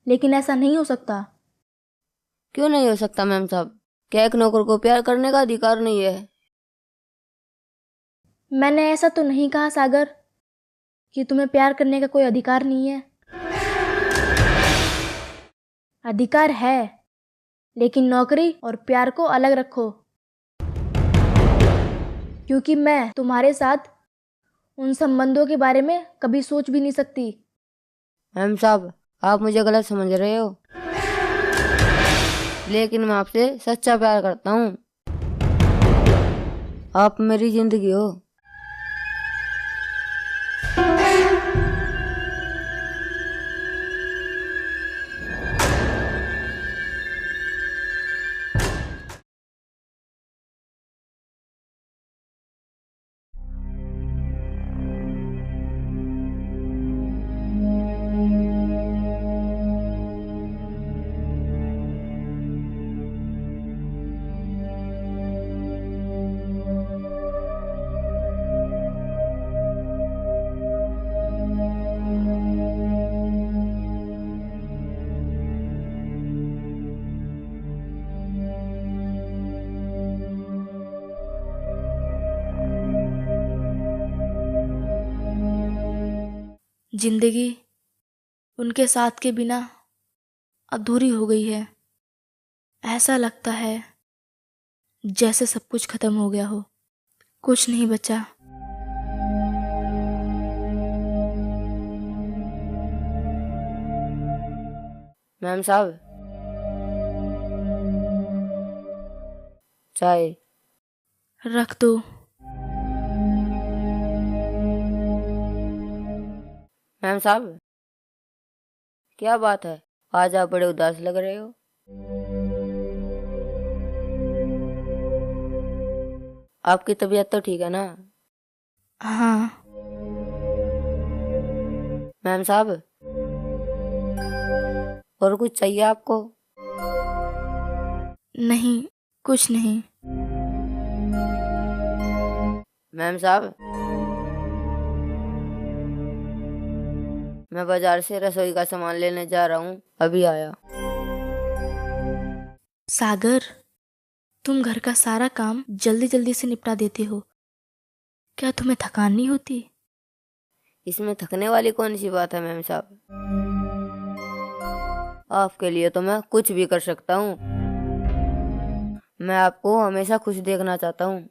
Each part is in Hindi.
लेकिन ऐसा नहीं हो सकता। क्यों नहीं हो सकता मैम साहब? क्या एक नौकर को प्यार करने का अधिकार नहीं है? मैंने ऐसा तो नहीं कहा सागर कि तुम्हें प्यार करने का कोई अधिकार नहीं है। अधिकार है, लेकिन नौकरी और प्यार को अलग रखो। क्योंकि मैं तुम्हारे साथ उन संबंधों के बारे में कभी सोच भी नहीं सकती। मैम साहब, आप मुझे गलत समझ रहे हो, लेकिन मैं आपसे सच्चा प्यार करता हूँ। आप मेरी जिंदगी हो। जिंदगी उनके साथ के बिना अधूरी हो गई है। ऐसा लगता है जैसे सब कुछ खत्म हो गया हो, कुछ नहीं बचा। मैम साहब, चाय। रख दो। मैम साहब, क्या बात है? आज आप बड़े उदास लग रहे हो। आपकी तबीयत तो ठीक है ना? हाँ। मैम साहब, और कुछ चाहिए आपको? नहीं, कुछ नहीं। मैम साहब, मैं बाजार से रसोई का सामान लेने जा रहा हूँ, अभी आया। सागर, तुम घर का सारा काम जल्दी जल्दी से निपटा देते हो, क्या तुम्हें थकान नहीं होती? इसमें थकने वाली कौन सी बात है मैम साहब? आपके लिए तो मैं कुछ भी कर सकता हूँ। मैं आपको हमेशा खुश देखना चाहता हूँ।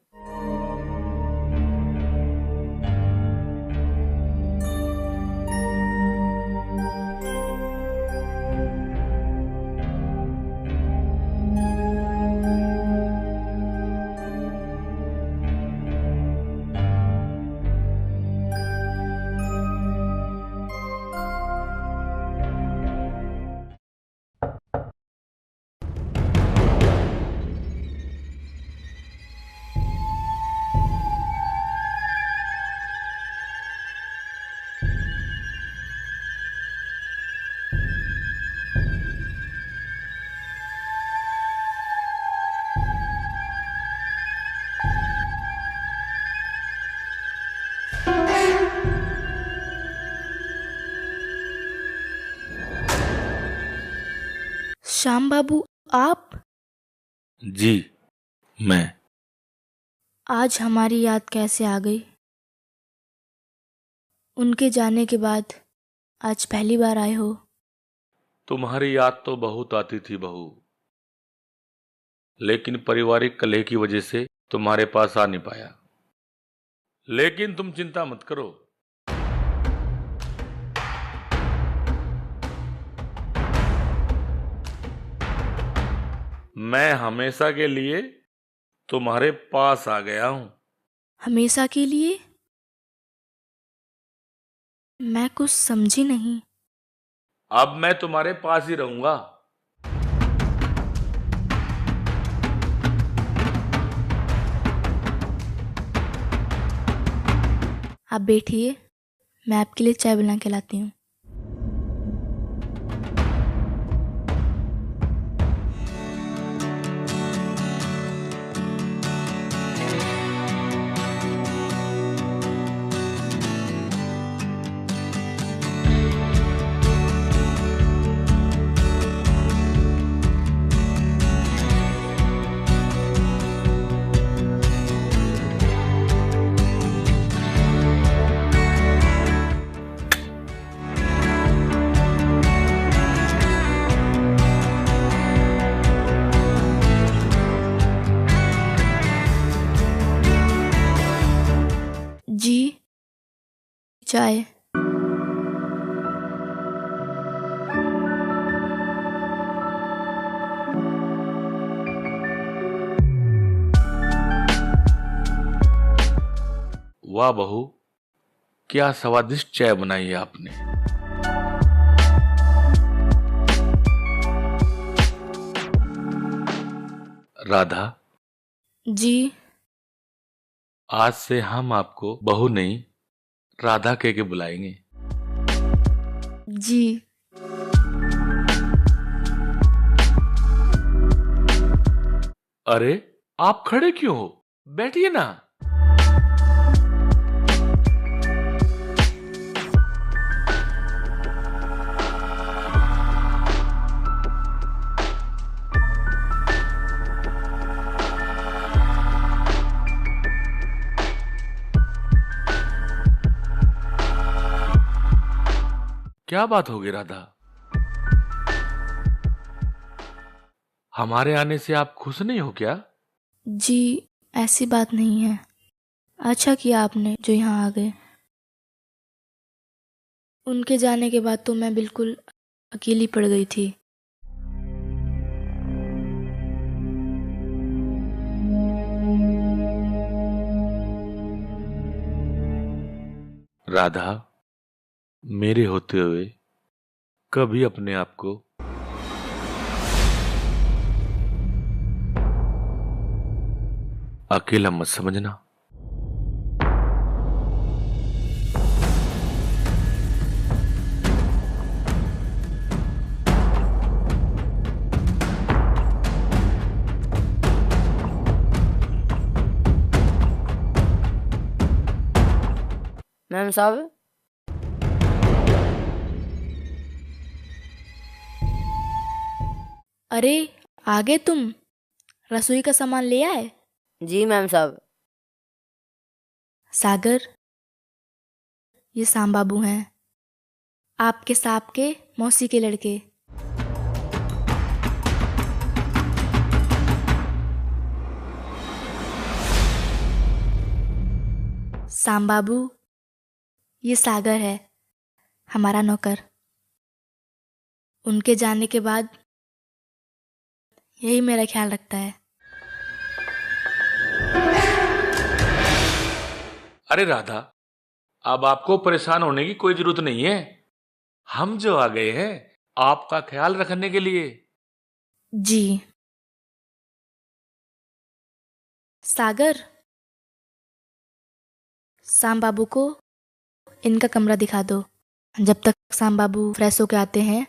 श्याम बाबू, आप? जी, मैं। आज हमारी याद कैसे आ गई? उनके जाने के बाद आज पहली बार आए हो। तुम्हारी याद तो बहुत आती थी बहू, लेकिन पारिवारिक कलह की वजह से तुम्हारे पास आ नहीं पाया। लेकिन तुम चिंता मत करो, मैं हमेशा के लिए तुम्हारे पास आ गया हूं। हमेशा के लिए? मैं कुछ समझी नहीं। अब मैं तुम्हारे पास ही रहूंगा। आप बैठिए, मैं आपके लिए चाय बना के लाती हूँ। चाय। वाह बहू, क्या स्वादिष्ट चाय बनाई है आपने। राधा, जी। आज से हम आपको बहू नहीं, राधा कह के बुलाएंगे। जी। अरे, आप खड़े क्यों हो? बैठिए ना। क्या बात होगी राधा? हमारे आने से आप खुश नहीं हो क्या? जी, ऐसी बात नहीं है। अच्छा किया आपने जो यहाँ आ गए। उनके जाने के बाद तो मैं बिल्कुल अकेली पड़ गई थी। राधा, मेरे होते हुए कभी अपने आप को अकेला मत समझना। मैम साहब, अरे, आ गए तुम? रसोई का सामान ले आए? जी मैम साहब। सागर, ये साम बाबू हैं, आपके साहब के मौसी के लड़के। साम बाबू, ये सागर है, हमारा नौकर। उनके जाने के बाद यही मेरा ख्याल रखता है। अरे राधा, अब आपको परेशान होने की कोई जरूरत नहीं है। हम जो आ गए हैं आपका ख्याल रखने के लिए। जी। सागर, साम बाबू को इनका कमरा दिखा दो। जब तक साम बाबू फ्रेश होके आते हैं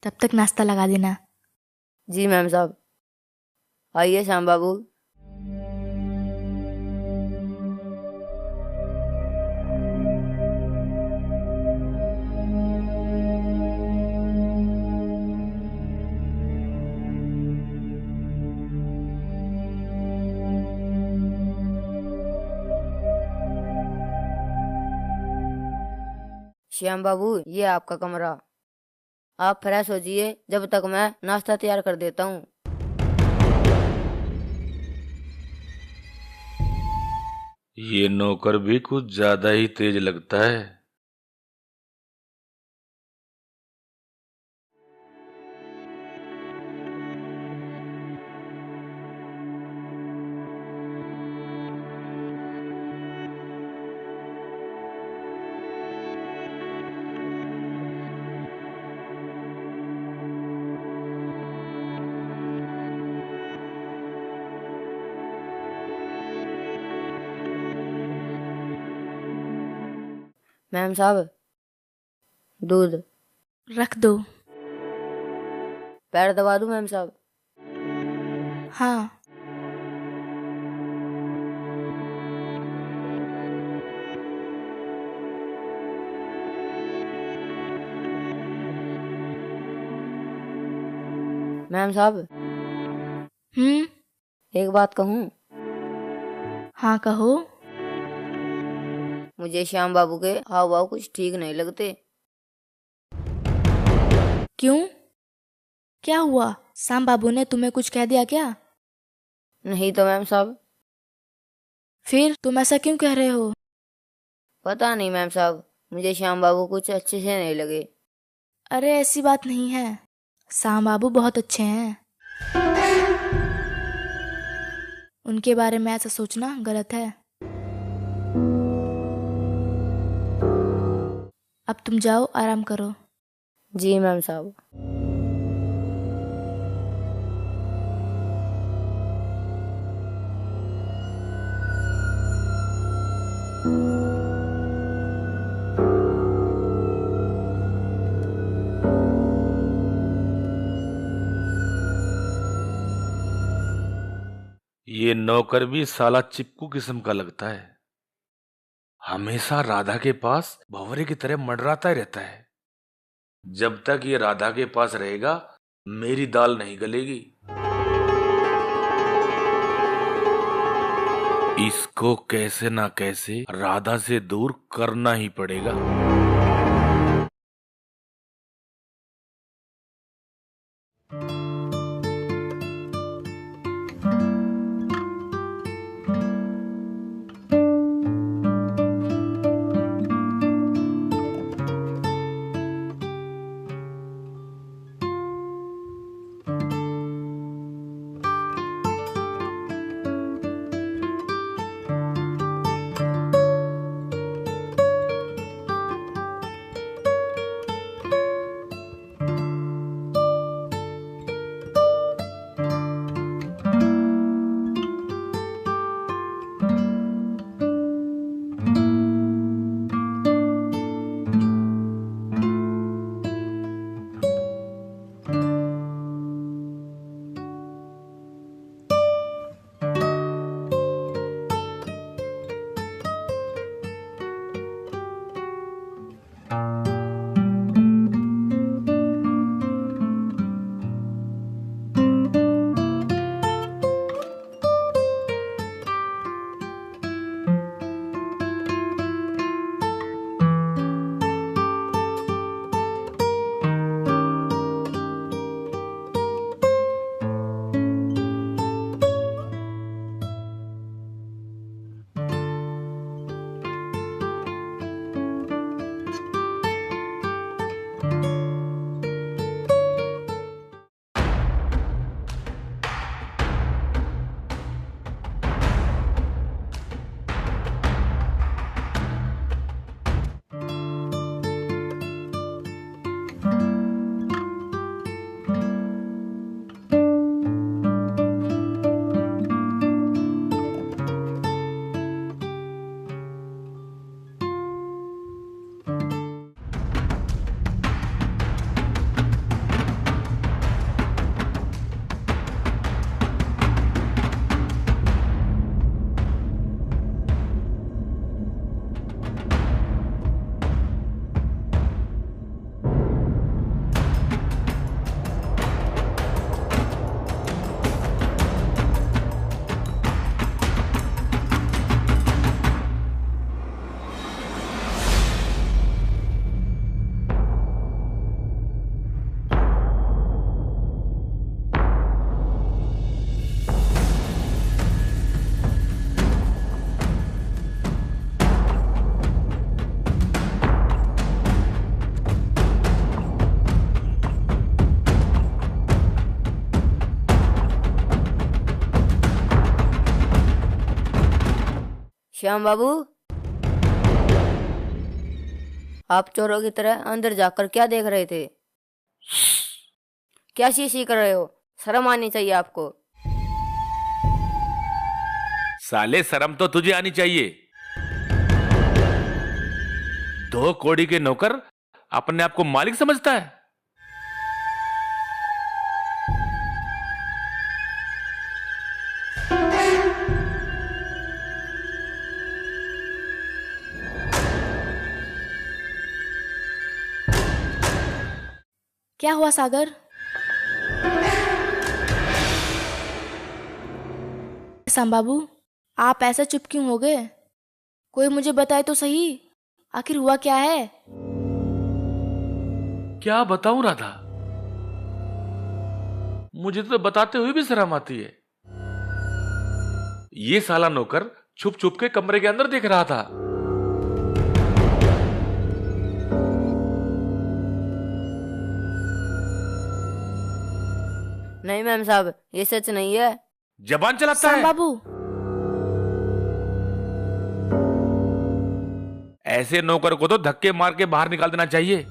तब तक नाश्ता लगा देना। जी मैम साहब। आइए श्याम बाबू। श्याम बाबू, ये आपका कमरा। आप फ्रेश हो जाइए जब तक मैं नाश्ता तैयार कर देता हूँ। ये नौकर भी कुछ ज्यादा ही तेज लगता है। मैम साहब, दूध। रख दो। पैर दबा दूं मैम साहब? हाँ। मैम साहब, एक बात कहूँ? हाँ, कहो। मुझे श्याम बाबू के हाव भाव कुछ ठीक नहीं लगते। क्यों? क्या हुआ? साम बाबू ने तुम्हें कुछ कह दिया क्या? नहीं तो मैम साहब। फिर तुम ऐसा क्यों कह रहे हो? पता नहीं मैम साहब, मुझे श्याम बाबू कुछ अच्छे से नहीं लगे। अरे ऐसी बात नहीं है, श्याम बाबू बहुत अच्छे हैं। उनके बारे में ऐसा सोचना गलत है। अब तुम जाओ, आराम करो। जी मैम साहब। ये नौकर भी साला चिपकू किस्म का लगता है। हमेशा राधा के पास भंवरे की तरह मंडराता ही रहता है। जब तक ये राधा के पास रहेगा मेरी दाल नहीं गलेगी। इसको कैसे ना कैसे राधा से दूर करना ही पड़ेगा। श्याम बाबू, आप चोरों की तरह अंदर जाकर क्या देख रहे थे? क्या शीशी कर रहे हो? शर्म आनी चाहिए आपको। साले शर्म तो तुझे आनी चाहिए। 2 कौड़ी के नौकर अपने आप को मालिक समझता है। क्या हुआ सागर? श्याम बाबू, आप ऐसा चुप क्यों हो गए? कोई मुझे बताए तो सही, आखिर हुआ क्या है? क्या बताऊं राधा, मुझे तो बताते हुए भी शर्म आती है। ये साला नौकर छुप छुप के कमरे के अंदर देख रहा था। नहीं मैम साहब, ये सच नहीं है। जबान चलाता श्याम है। बाबू, ऐसे नौकर को तो धक्के मार के बाहर निकाल देना चाहिए।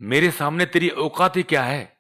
मेरे सामने तेरी औकात ही क्या है?